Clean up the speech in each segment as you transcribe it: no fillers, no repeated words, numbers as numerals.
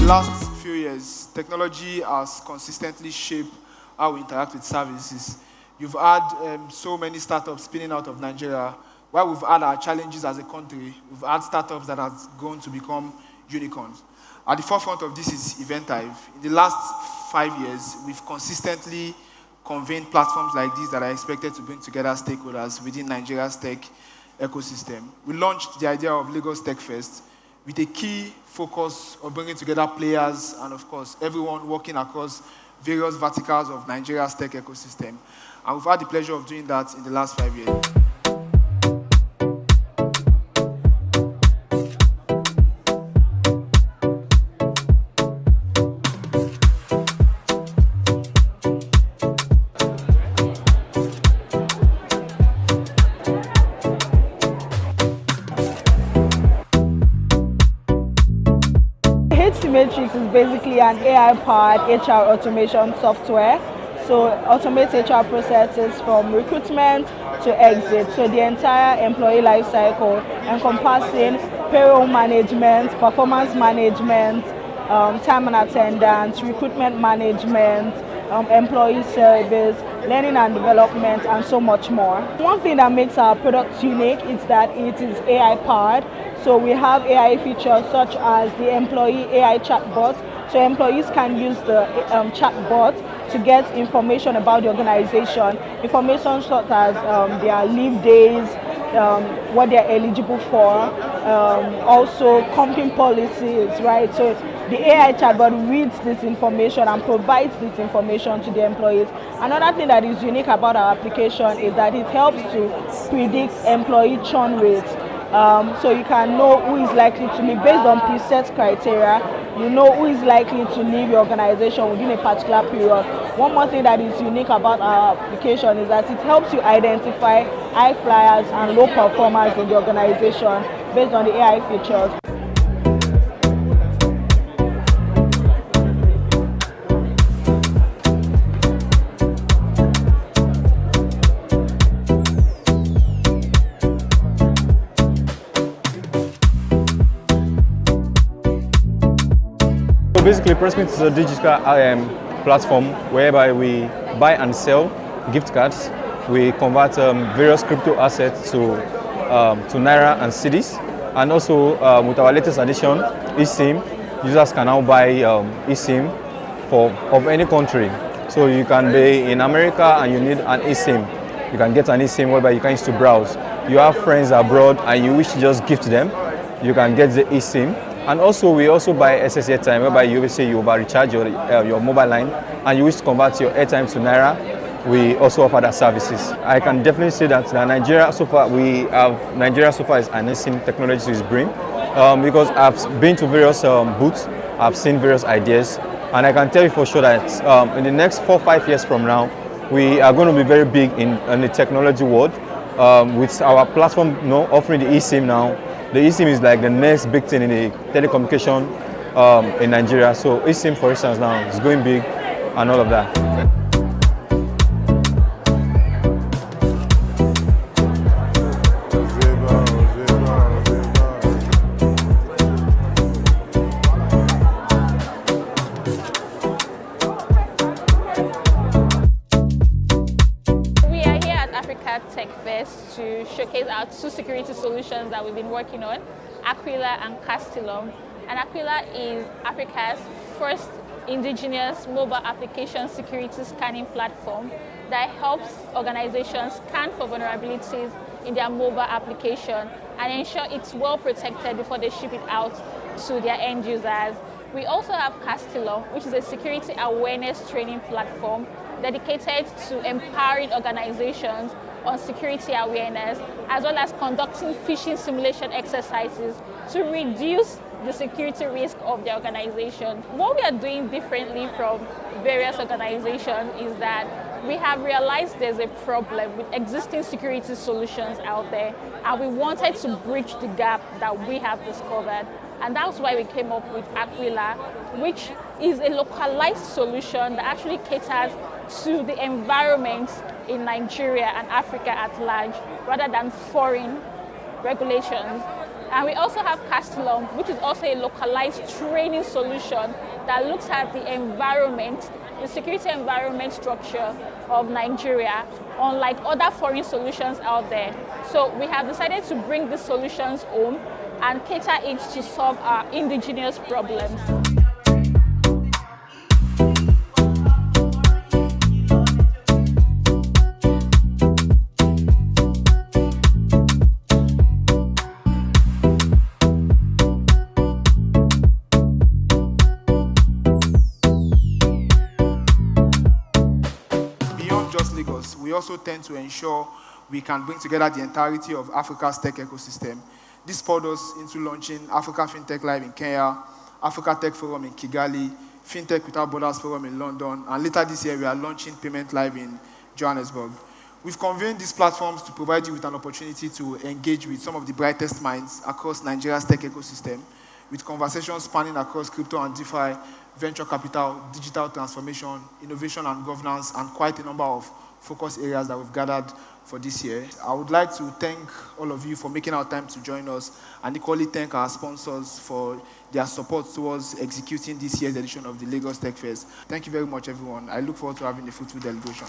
last few years, technology has consistently shaped how we interact with services. You've had so many startups spinning out of Nigeria. While we've had our challenges as a country, we've had startups that have grown to become unicorns. At the forefront of this is Eventive. In the last 5 years, we've consistently convened platforms like these that are expected to bring together stakeholders within Nigeria's tech ecosystem. We launched the idea of Lagos Tech Fest with a key focus of bringing together players and, of course, everyone working across various verticals of Nigeria's tech ecosystem. And we've had the pleasure of doing that in the last 5 years. Matrix is basically an AI-powered HR automation software. So automates HR processes from recruitment to exit. So the entire employee life cycle encompassing payroll management, performance management, time and attendance, recruitment management, employee service, learning and development, and so much more. One thing that makes our product unique is that it is AI-powered. So we have AI features such as the employee AI chatbot. So employees can use the chatbot to get information about the organization, information such as their leave days, what they're eligible for, also company policies, right? So the AI chatbot reads this information and provides this information to the employees. Another thing that is unique about our application is that it helps to predict employee churn rates. So you can know who is likely to leave based on preset criteria. You know who is likely to leave your organization within a particular period. One more thing that is unique about our application is that it helps you identify high flyers and low performers in the organization based on the AI features. Basically, Pressmint is a digital platform whereby we buy and sell gift cards. We convert various crypto assets to Naira and cedis. And also, with our latest addition, eSIM, users can now buy eSIM of any country. So you can be in America and you need an eSIM. You can get an eSIM whereby you can use to browse. You have friends abroad and you wish to just gift them, you can get the eSIM. And also, we also buy SS airtime, whereby you will say you over recharge your mobile line and you wish to convert your airtime to Naira. We also offer that services. I can definitely say that Nigeria so far is harnessing technology to its brain, because I've been to various booths, I've seen various ideas, and I can tell you for sure that in the next 4 or 5 years from now, we are going to be very big in the technology world. With our platform offering the eSIM now. The eSIM is like the next big thing in the telecommunication in Nigeria. So eSIM, for instance, now is going big and all of that. We are here at Africa Tech Fest to showcase our 2 security solutions that we've been working on, Aquila and Castellum. And Aquila is Africa's first indigenous mobile application security scanning platform that helps organizations scan for vulnerabilities in their mobile application and ensure it's well protected before they ship it out to their end users. We also have Castellum, which is a security awareness training platform dedicated to empowering organizations on security awareness, as well as conducting phishing simulation exercises to reduce the security risk of the organization. What we are doing differently from various organizations is that we have realized there's a problem with existing security solutions out there, and we wanted to bridge the gap that we have discovered. And that's why we came up with Aquila, which is a localized solution that actually caters to the environment in Nigeria and Africa at large, rather than foreign regulations. And we also have Castellum, which is also a localized training solution that looks at the environment, the security environment structure of Nigeria, unlike other foreign solutions out there. So we have decided to bring these solutions home and cater it to solve our indigenous problems. We also tend to ensure we can bring together the entirety of Africa's tech ecosystem. This spurred us into launching Africa Fintech Live in Kenya, Africa Tech Forum in Kigali, Fintech Without Borders Forum in London, and later this year we are launching Payment Live in Johannesburg. We've convened these platforms to provide you with an opportunity to engage with some of the brightest minds across Nigeria's tech ecosystem, with conversations spanning across crypto and DeFi, venture capital, digital transformation, innovation and governance, and quite a number of focus areas that we've gathered for this year. I would like to thank all of you for making our time to join us, and equally thank our sponsors for their support towards executing this year's edition of the Lagos Tech Fest. Thank you very much, everyone. I look forward to having a fruitful deliberation.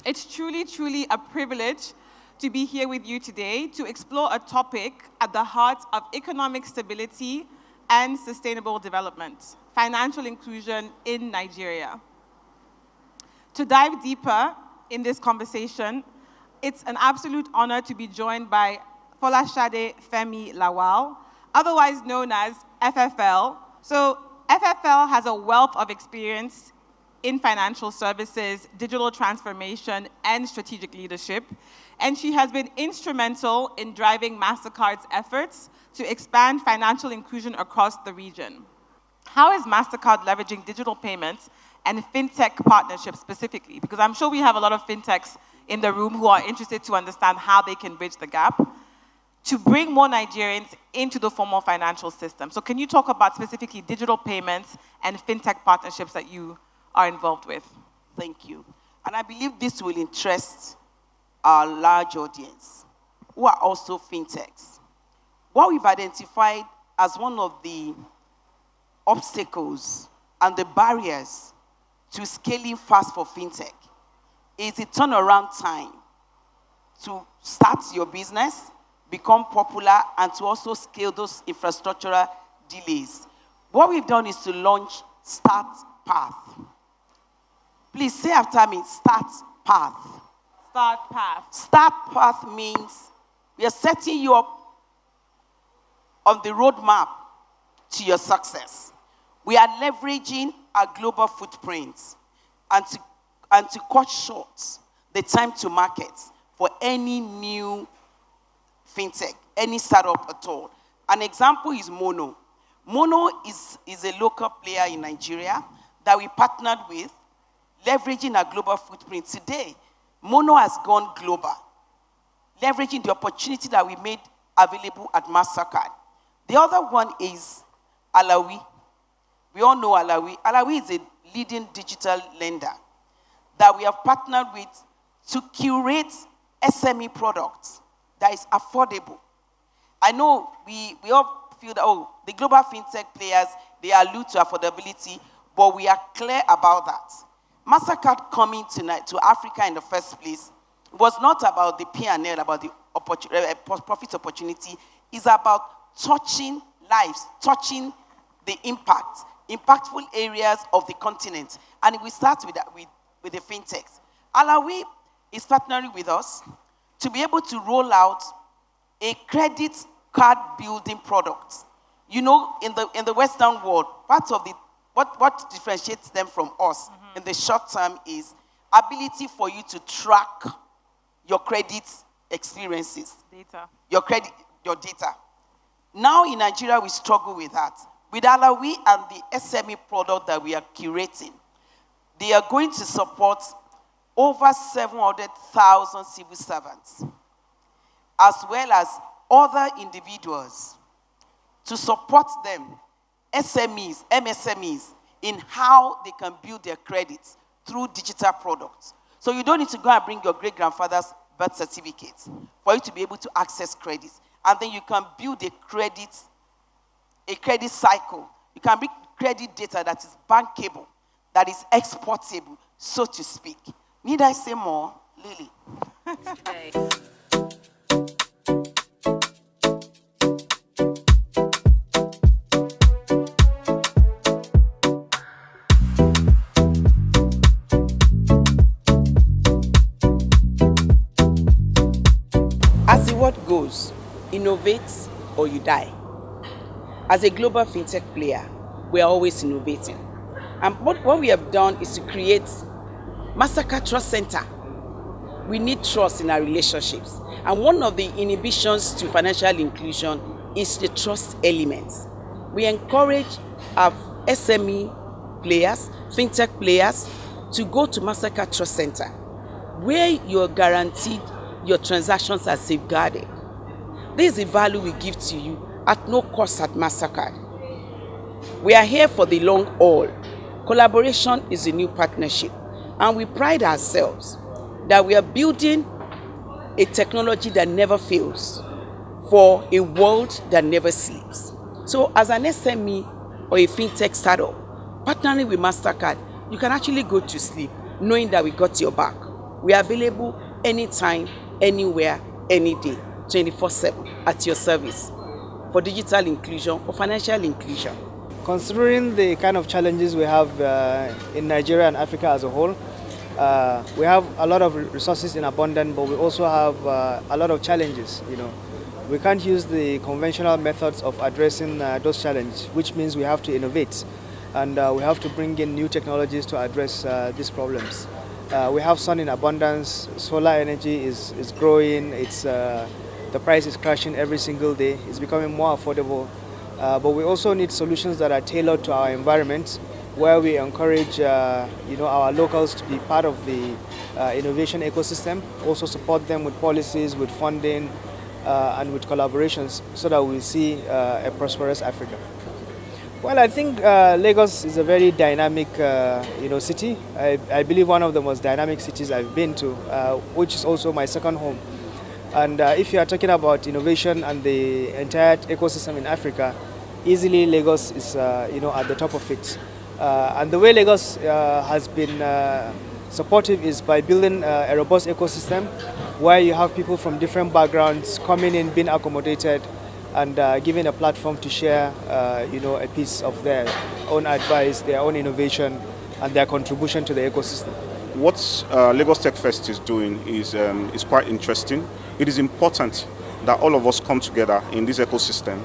It's truly a privilege to be here with you today to explore a topic at the heart of economic stability and sustainable development, financial inclusion in Nigeria. To dive deeper in this conversation, it's an absolute honor to be joined by Folashade Femi Lawal, otherwise known as FFL. So FFL has a wealth of experience in financial services, digital transformation, and strategic leadership. And she has been instrumental in driving MasterCard's efforts to expand financial inclusion across the region. How is MasterCard leveraging digital payments and fintech partnerships specifically? Because I'm sure we have a lot of fintechs in the room who are interested to understand how they can bridge the gap to bring more Nigerians into the formal financial system. So can you talk about specifically digital payments and fintech partnerships that you are involved with? Thank you. And I believe this will interest our large audience, who are also fintechs. What we've identified as one of the obstacles and the barriers to scaling fast for fintech is the turnaround time to start your business, become popular, and to also scale those infrastructural delays. What we've done is to launch Start Path. Please say after me, Start Path. Start Path. Start Path means we are setting you up on the roadmap to your success. We are leveraging our global footprints and to cut short the time to market for any new fintech, any startup at all. An example is Mono. Mono is a local player in Nigeria that we partnered with, leveraging our global footprint. Today, Mono has gone global, leveraging the opportunity that we made available at MasterCard. The other one is Alawi. We all know Alawi. Alawi is a leading digital lender that we have partnered with to curate SME products that is affordable. I know we all feel that, the global fintech players, they allude to affordability, but we are clear about that. MasterCard coming tonight to Africa in the first place was not about the P&L, about the profit opportunity. It's about touching lives, touching the impactful areas of the continent. And we start with that, with the fintechs. Alawi is partnering with us to be able to roll out a credit card building product. You know, in the Western world, part of what differentiates them from us in the short term is ability for you to track your credit experiences. Data. Your data. Now in Nigeria, we struggle with that. With Alawi and the SME product that we are curating, they are going to support over 700,000 civil servants. as well as other individuals to support them, SMEs, MSMEs, in how they can build their credits through digital products. So you don't need to go and bring your great-grandfather's birth certificates for you to be able to access credits. And then you can build a credit cycle. You can bring credit data that is bankable, that is exportable, so to speak. Need I say more, Lily? As the word goes, innovate or you die. As a global fintech player, we are always innovating. And what we have done is to create Mastercard Trust Center. We need trust in our relationships. And one of the inhibitions to financial inclusion is the trust element. We encourage our SME players, fintech players, to go to Mastercard Trust Center, where you are guaranteed your transactions are safeguarded. This is the value we give to you at no cost at Mastercard. We are here for the long haul. Collaboration is a new partnership, and we pride ourselves that we are building a technology that never fails for a world that never sleeps. So as an SME or a fintech startup, partnering with Mastercard, you can actually go to sleep knowing that we got your back. We are available anytime, anywhere, any day, 24/7 at your service for digital inclusion, for financial inclusion. Considering the kind of challenges we have in Nigeria and Africa as a whole, we have a lot of resources in abundance, but we also have a lot of challenges. We can't use the conventional methods of addressing those challenges, which means we have to innovate, and we have to bring in new technologies to address these problems. We have sun in abundance. Solar energy is growing. The price is crashing every single day. It's becoming more affordable. But we also need solutions that are tailored to our environment, where we encourage our locals to be part of the innovation ecosystem, also support them with policies, with funding, and with collaborations, so that we see a prosperous Africa. Well, I think Lagos is a very dynamic city. I believe one of the most dynamic cities I've been to, which is also my second home. And if you are talking about innovation and the entire ecosystem in Africa, easily Lagos is at the top of it. And the way Lagos has been supportive is by building a robust ecosystem where you have people from different backgrounds coming in, being accommodated, and giving a platform to share a piece of their own advice, their own innovation, and their contribution to the ecosystem. What Lagos Tech Fest is doing is quite interesting. It is important that all of us come together in this ecosystem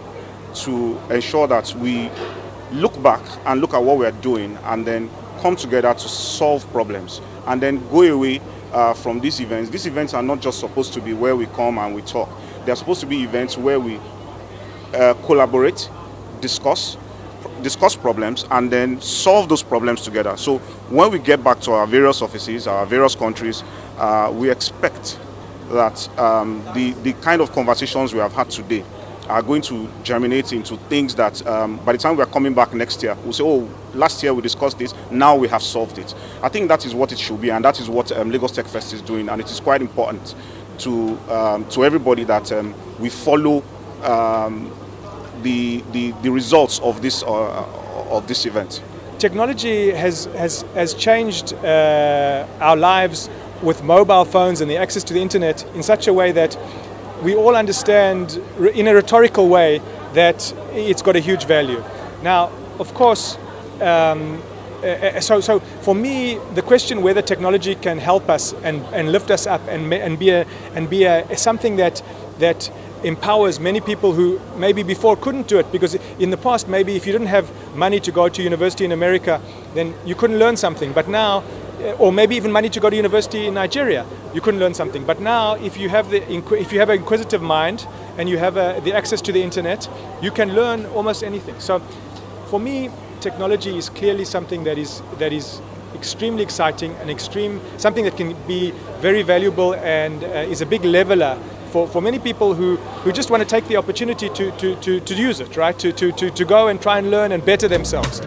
to ensure that we look back and look at what we are doing, and then come together to solve problems, and then go away from these events. These events are not just supposed to be where we come and we talk. They are supposed to be events where we collaborate, discuss problems, and then solve those problems together. So when we get back to our various offices, our various countries, we expect that the kind of conversations we have had today are going to germinate into things that by the time we are coming back next year, we'll say, oh, last year we discussed this, now we have solved it. I think that is what it should be, and that is what Lagos Tech Fest is doing, and it is quite important to everybody that we follow the results of this event. Technology has changed our lives with mobile phones and the access to the internet in such a way that we all understand in a rhetorical way that it's got a huge value. Now, of course, so for me, the question whether technology can help us and lift us up and be something that empowers many people who maybe before couldn't do it, because in the past maybe if you didn't have money to go to university in America, then you couldn't learn something. But now, or maybe even money to go to university in Nigeria, you couldn't learn something. But now, if you have an inquisitive mind and you have the access to the internet, you can learn almost anything. So, for me, technology is clearly something that is extremely exciting and something that can be very valuable and is a big leveler for many people who just want to take the opportunity to use it, right? To go and try and learn and better themselves.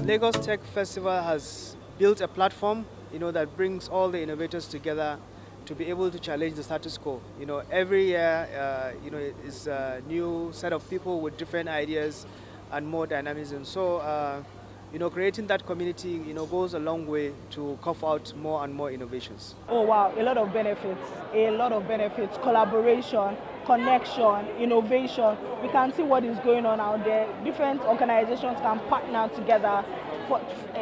Lagos Tech Festival has built a platform, that brings all the innovators together to be able to challenge the status quo. Every year, is a new set of people with different ideas and more dynamism. So, creating that community, goes a long way to cough out more and more innovations. Oh wow, a lot of benefits, collaboration, connection, innovation. We can see what is going on out there. Different organizations can partner together.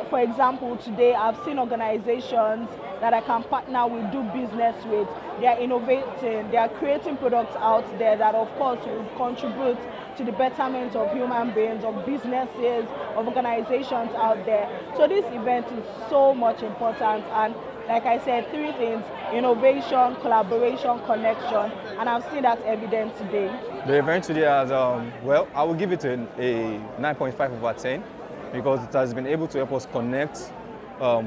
For example, today I've seen organizations that I can partner with, do business with. They are innovating, they are creating products out there that of course will contribute to the betterment of human beings, of businesses, of organizations out there. So this event is so much important, and like I said, 3 things: innovation, collaboration, connection, and I've seen that evident today. The event today has, I will give it a 9.5/10 because it has been able to help us connect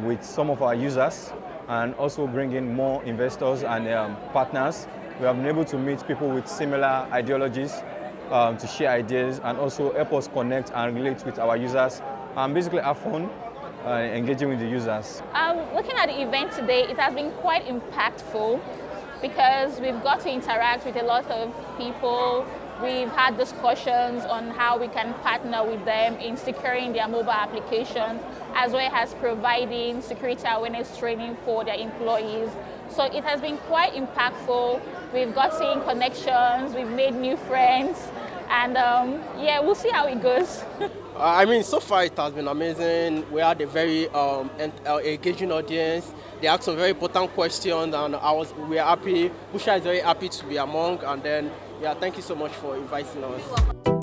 with some of our users and also bring in more investors and partners. We have been able to meet people with similar ideologies to share ideas and also help us connect and relate with our users and basically have fun engaging with the users. Looking at the event today, it has been quite impactful because we've got to interact with a lot of people. We've had discussions on how we can partner with them in securing their mobile applications, as well as providing security awareness training for their employees. So it has been quite impactful. We've gotten connections, we've made new friends, and we'll see how it goes. So far it has been amazing. We had a very engaging audience. They asked some very important questions, and we are happy. Busha is very happy to be among, and then thank you so much for inviting us.